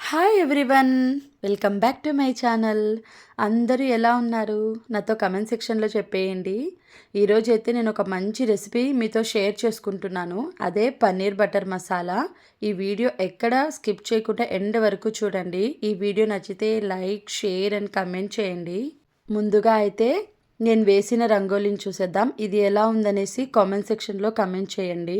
Hi everyone! Welcome back to my channel. అందరూ ఎలా ఉన్నారు? నాతో కమెంట్ సెక్షన్‌లో చెప్పేయండి. ఈరోజైతే నేను ఒక మంచి రెసిపీ మీతో షేర్ చేసుకుంటున్నాను. అదే పన్నీర్ బటర్ మసాలా. ఈ వీడియో ఎక్కడ స్కిప్ చేయకుండా ఎండ్ వరకు చూడండి. ఈ వీడియో నచ్చితే లైక్, షేర్ అండ్ కమెంట్ చేయండి. ముందుగా అయితే నేను వేసిన రంగోలీని చూసేద్దాం. ఇది ఎలా ఉందనేసి కామెంట్ సెక్షన్‌లో కమెంట్ చేయండి.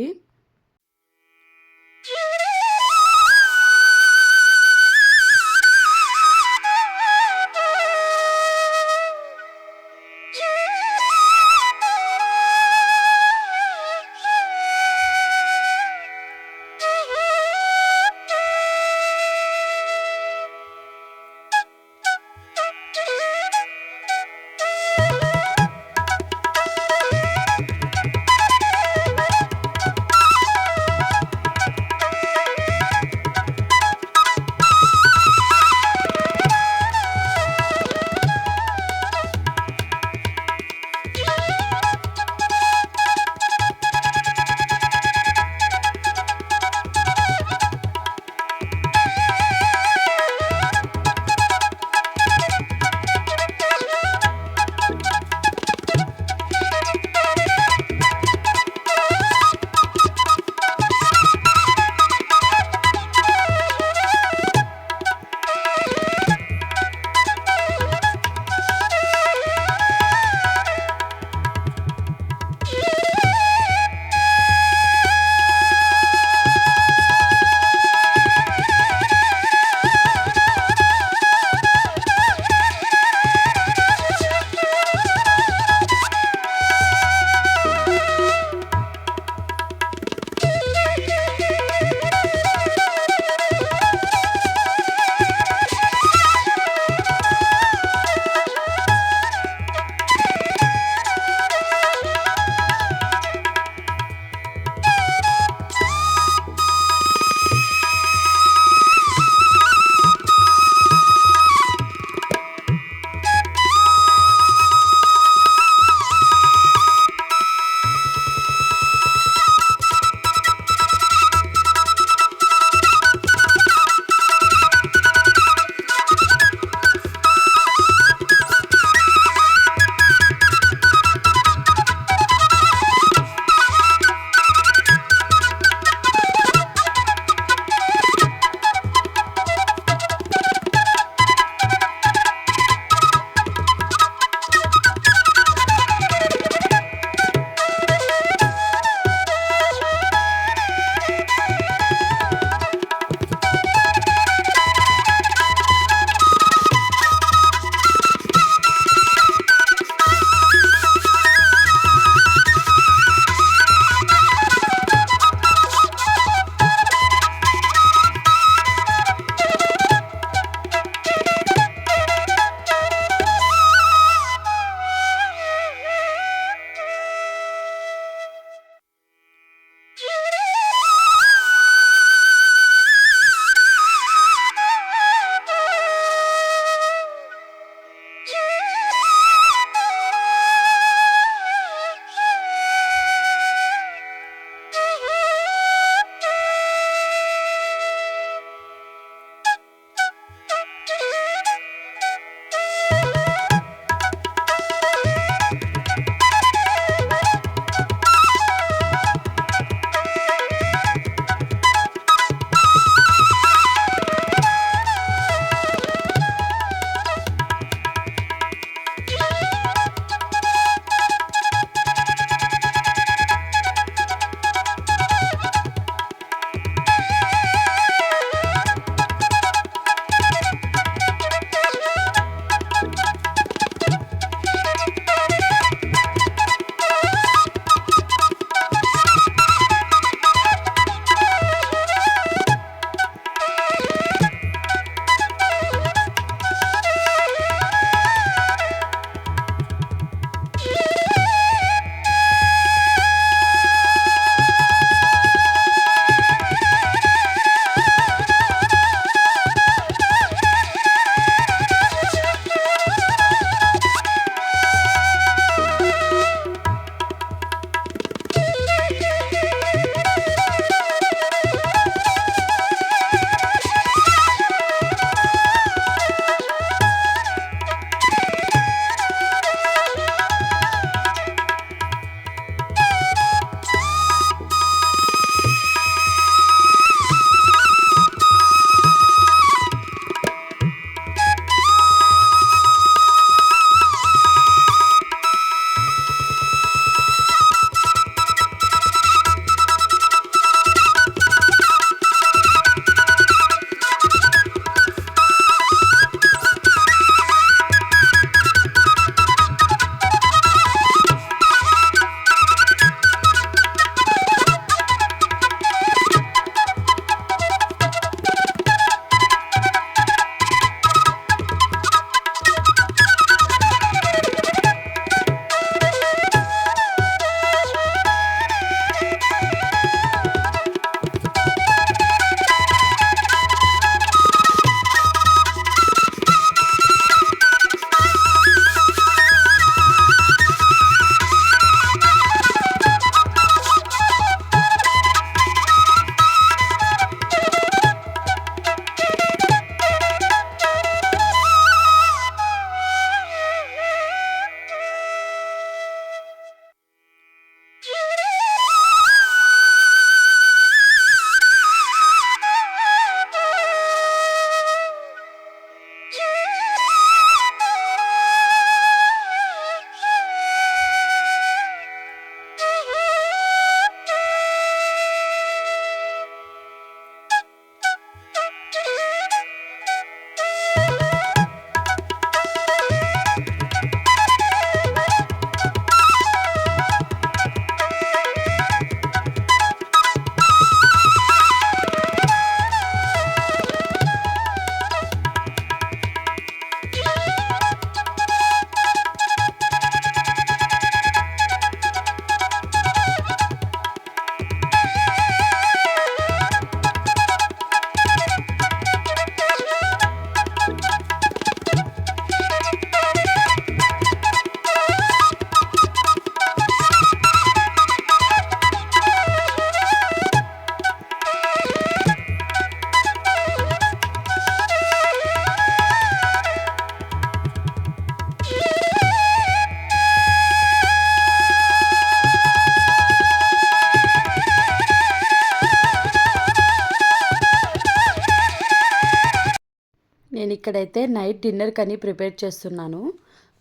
నేను ఇక్కడైతే నైట్ డిన్నర్‌కని ప్రిపేర్ చేస్తున్నాను.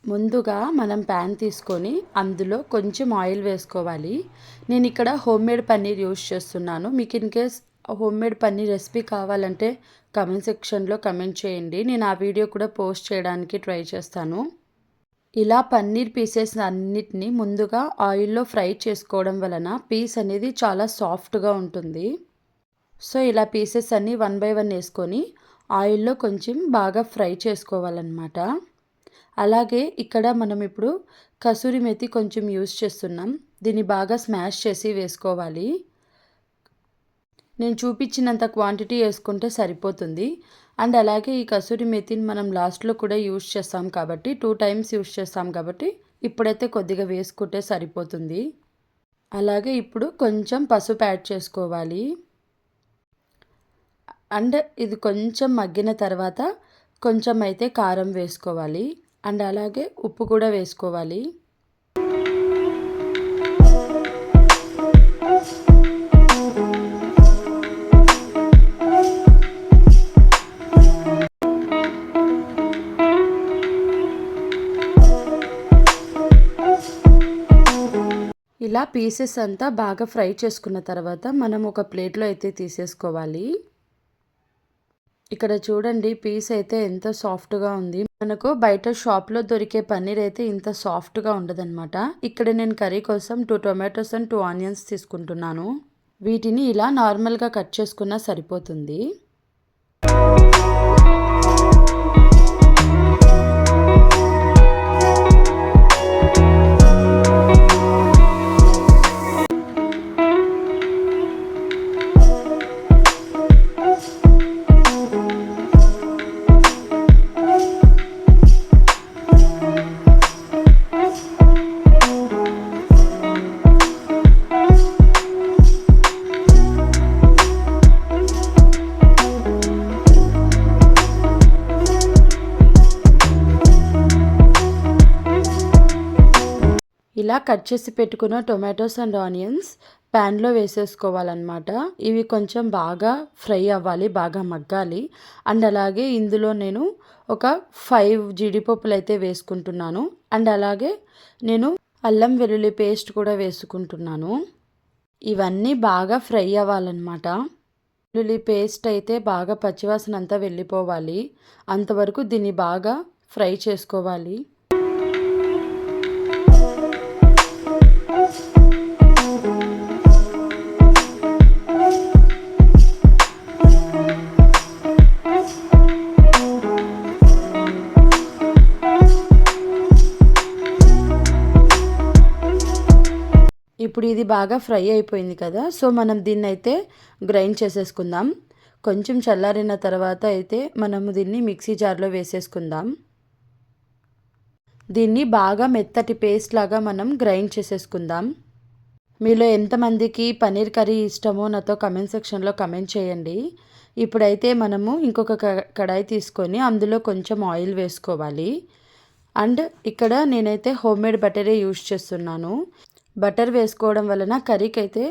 ముందుగా మనం ప్యాన్ తీసుకొని అందులో కొంచెం ఆయిల్ వేసుకోవాలి. నేను ఇక్కడ హోమ్‌మేడ్ పన్నీర్ యూజ్ చేస్తున్నాను. మీకు in case homemade paneer recipe కావాలంటే కామెంట్ సెక్షన్‌లో కామెంట్ చేయండి. నేను ఆ వీడియో కూడా పోస్ట్ చేయడానికి ట్రై చేస్తాను. ఇలా పన్నీర్ పీసెస్ అన్నిటిని ముందుగా ఆయిల్‌లో ఫ్రై చేసుకోవడం వలన పీస్ అనేది చాలా సాఫ్ట్‌గా ఉంటుంది. సో ఇలా పీసెస్ అన్నీ వన్ బై వన్ వేసుకొని ఆయిల్లో కొంచెం బాగా ఫ్రై చేసుకోవాలన్నమాట. అలాగే ఇక్కడ మనం ఇప్పుడు కసూరి మేతి కొంచెం యూస్ చేస్తున్నాం. దీన్ని బాగా స్మాష్ చేసి వేసుకోవాలి. నేను చూపించినంత క్వాంటిటీ వేసుకుంటే సరిపోతుంది. అండ్ అలాగే ఈ కసూరి మేతిని మనం లాస్ట్లో కూడా యూస్ చేస్తాం కాబట్టి 2 టైమ్స్ యూస్ చేస్తాం కాబట్టి ఇప్పుడైతే కొద్దిగా వేసుకుంటే సరిపోతుంది. అలాగే ఇప్పుడు కొంచెం పసుపు యాడ్ చేసుకోవాలి. అండ్ ఇది కొంచెం మగ్గిన తర్వాత కొంచెం అయితే కారం వేసుకోవాలి. అండ్ అలాగే ఉప్పు కూడా వేసుకోవాలి. ఇలా పీసెస్ అంతా బాగా ఫ్రై చేసుకున్న తర్వాత మనం ఒక ప్లేట్లో అయితే తీసేసుకోవాలి. ఇక్కడ చూడండి పీస్ అయితే ఎంత సాఫ్ట్గా ఉంది. మనకు బయట షాప్లో దొరికే పన్నీర్ అయితే ఇంత సాఫ్ట్గా ఉండదన్నమాట. ఇక్కడ నేను కర్రీ కోసం 2 టొమాటోస్ అండ్ 2 ఆనియన్స్ తీసుకుంటున్నాను. వీటిని ఇలా నార్మల్గా కట్ చేసుకున్నా సరిపోతుంది. ఇలా కట్ చేసి పెట్టుకున్న టొమాటోస్ అండ్ ఆనియన్స్ ప్యాన్లో వేసేసుకోవాలన్నమాట. ఇవి కొంచెం బాగా ఫ్రై అవ్వాలి, బాగా మగ్గాలి. అండ్ అలాగే ఇందులో నేను ఒక 5 జీడిపప్పులు అయితే వేసుకుంటున్నాను. అండ్ అలాగే నేను అల్లం వెల్లుల్లి పేస్ట్ కూడా వేసుకుంటున్నాను. ఇవన్నీ బాగా ఫ్రై అవ్వాలన్నమాట. వెల్లుల్లి పేస్ట్ అయితే బాగా పచ్చివాసన అంతా వెళ్ళిపోవాలి. అంతవరకు దీన్ని బాగా ఫ్రై చేసుకోవాలి. ఇప్పుడు ఇది బాగా ఫ్రై అయిపోయింది కదా. సో మనం దీన్ని అయితే గ్రైండ్ చేసేసుకుందాం. కొంచెం చల్లారిన తర్వాత అయితే మనము దీన్ని మిక్సీ జార్లో వేసేసుకుందాం. దీన్ని బాగా మెత్తటి పేస్ట్ లాగా మనం గ్రైండ్ చేసేసుకుందాం. మీలో ఎంతమందికి పన్నీర్ కర్రీ ఇష్టమో నాతో కమెంట్ సెక్షన్లో కమెంట్ చేయండి. ఇప్పుడైతే మనము ఇంకొక కడాయి తీసుకొని అందులో కొంచెం ఆయిల్ వేసుకోవాలి. అండ్ ఇక్కడ నేనైతే హోమ్మేడ్ బటరే యూజ్ చేస్తున్నాను. బటర్ వేసుకోవడం వలన కర్రీకి అయితే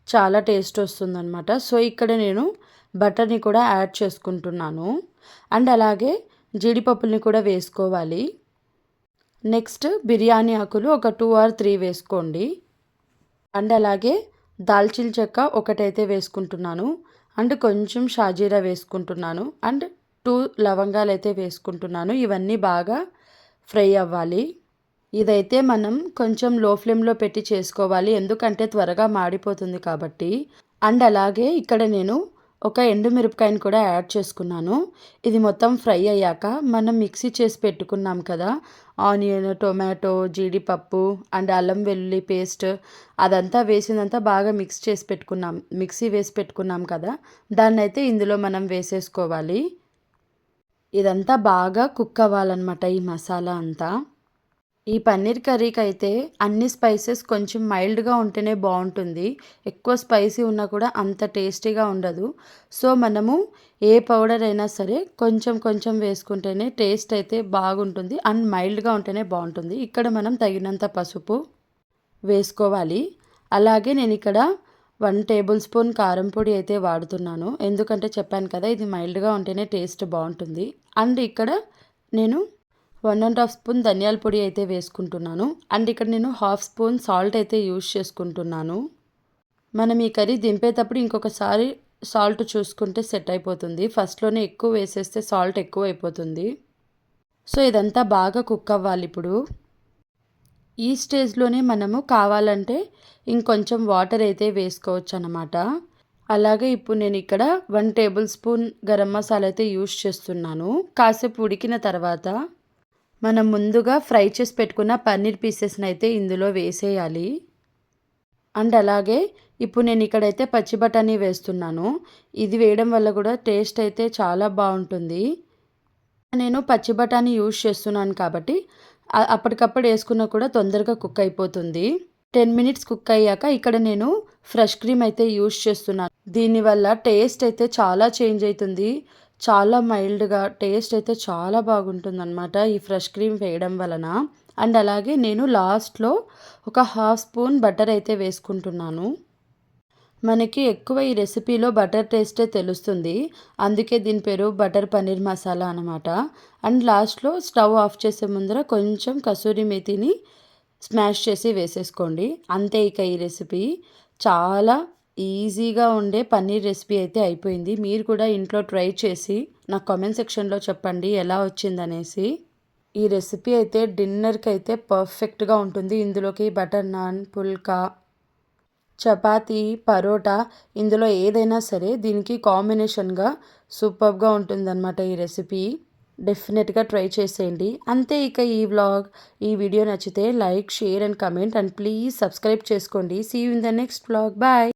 చాలా టేస్ట్ వస్తుందన్నమాట. సో ఇక్కడ నేను బటర్ని కూడా యాడ్ చేసుకుంటున్నాను. అండ్ అలాగే జీడిపప్పుల్ని కూడా వేసుకోవాలి. నెక్స్ట్ బిర్యానీ ఆకులు ఒక 2 or 3 వేసుకోండి. అండ్ అలాగే దాల్చిన చెక్క ఒకటైతే వేసుకుంటున్నాను. అండ్ కొంచెం షాజీరా వేసుకుంటున్నాను. అండ్ 2 లవంగాలు అయితే వేసుకుంటున్నాను. ఇవన్నీ బాగా ఫ్రై అవ్వాలి. ఇదైతే మనం కొంచెం లో ఫ్లేమ్లో పెట్టి చేసుకోవాలి, ఎందుకంటే త్వరగా మాడిపోతుంది కాబట్టి. అండ్ అలాగే ఇక్కడ నేను ఒక ఎండుమిరపకాయని కూడా యాడ్ చేసుకున్నాను. ఇది మొత్తం ఫ్రై అయ్యాక మనం మిక్సీ చేసి పెట్టుకున్నాం కదా, ఆనియన్, టొమాటో, జీడిపప్పు అండ్ అల్లం వెల్లుల్లి పేస్ట్, అదంతా వేసిందంతా బాగా మిక్సీ వేసి పెట్టుకున్నాం కదా, దాన్ని అయితే ఇందులో మనం వేసేసుకోవాలి. ఇదంతా బాగా కుక్ అవ్వాలన్నమాట, ఈ మసాలా అంతా. ఈ పన్నీర్ కర్రీకి అయితే అన్ని స్పైసెస్ కొంచెం మైల్డ్గా ఉంటేనే బాగుంటుంది. ఎక్కువ స్పైసీ ఉన్నా కూడా అంత టేస్టీగా ఉండదు. సో మనము ఏ పౌడర్ అయినా సరే కొంచెం కొంచెం వేసుకుంటేనే టేస్ట్ అయితే బాగుంటుంది. అండ్ మైల్డ్గా ఉంటేనే బాగుంటుంది. ఇక్కడ మనం తగినంత పసుపు వేసుకోవాలి. అలాగే నేను ఇక్కడ 1 టేబుల్ స్పూన్ కారం పొడి అయితే వాడుతున్నాను. ఎందుకంటే చెప్పాను కదా, ఇది మైల్డ్‌గా ఉంటేనే టేస్ట్ బావుంటుంది. అండ్ ఇక్కడ నేను 1 ½ స్పూన్ ధనియాల పొడి అయితే వేసుకుంటున్నాను. అండ్ ఇక్కడ నేను హాఫ్ స్పూన్ సాల్ట్ అయితే యూజ్ చేసుకుంటున్నాను. మనం ఈ కర్రీ దింపేటప్పుడు ఇంకొకసారి సాల్ట్ చూసుకుంటే సెట్ అయిపోతుంది. ఫస్ట్‌లోనే ఎక్కువ వేసేస్తే సాల్ట్ ఎక్కువైపోతుంది. సో ఇదంతా బాగా కుక్ అవ్వాలి ఇప్పుడు. ఈ స్టేజ్‌లోనే మనము కావాలంటే ఇంకొంచెం వాటర్ అయితే వేసుకోవచ్చనమాట. అలాగే ఇప్పుడు నేను ఇక్కడ 1 టేబుల్ స్పూన్ గరం మసాలా అయితే యూజ్ చేస్తున్నాను. కాసేపు ఉడికిన తర్వాత మనం ముందుగా ఫ్రై చేసి పెట్టుకున్న పన్నీర్ పీసెస్‌ని అయితే ఇందులో వేసేయాలి. అండ్ అలాగే ఇప్పుడు నేను ఇక్కడైతే పచ్చి బఠానీ వేస్తున్నాను. ఇది వేయడం వల్ల కూడా టేస్ట్ అయితే చాలా బావుంటుంది. నేను పచ్చి బఠానీ యూజ్ చేస్తున్నాను కాబట్టి అప్పటికప్పుడు వేసుకున్నా కూడా తొందరగా కుక్ అయిపోతుంది. 10 మినిట్స్ కుక్ అయ్యాక ఇక్కడ నేను ఫ్రెష్ క్రీమ్ అయితే యూజ్ చేస్తున్నాను. దీనివల్ల టేస్ట్ అయితే చాలా చేంజ్ అవుతుంది. చాలా మైల్డ్‌గా టేస్ట్ అయితే చాలా బాగుంటుందన్నమాట ఈ ఫ్రెష్ క్రీమ్ వేయడం వలన. అండ్ అలాగే నేను లాస్ట్‌లో ఒక హాఫ్ స్పూన్ బటర్ అయితే వేసుకుంటున్నాను. మనకి ఎక్కువ ఈ రెసిపీలో బటర్ టేస్టే తెలుస్తుంది. అందుకే దీని పేరు బటర్ పన్నీర్ మసాలా అనమాట. అండ్ లాస్ట్‌లో స్టవ్ ఆఫ్ చేసే ముందర కొంచెం కసూరి మేతిని స్మాష్ చేసి వేసేసుకోండి. అంతే ఇక ఈ రెసిపీ చాలా ఈజీగా ఉండే పన్నీర్ రెసిపీ అయితే అయిపోయింది. మీరు కూడా ఇంట్లో ట్రై చేసి నాకు కామెంట్ సెక్షన్‌లో చెప్పండి ఎలా వచ్చిందనేసి. ఈ రెసిపీ అయితే డిన్నర్‌కి అయితే పర్ఫెక్ట్‌గా ఉంటుంది. ఇందులోకి బటర్ నాన్, పుల్కా, చపాతీ, పరోటా ఇందులో ఏదైనా సరే దీనికి కాంబినేషన్‌గా సూపర్బ్‌గా ఉంటుందన్నమాట ఈ రెసిపీ. డెఫినెట్‌గా ట్రై చేసేయండి. అంతే ఇక ఈ వ్లాగ్. ఈ వీడియో నచ్చితే like, share and comment and please subscribe చేసుకోండి. See you in the next vlog. Bye.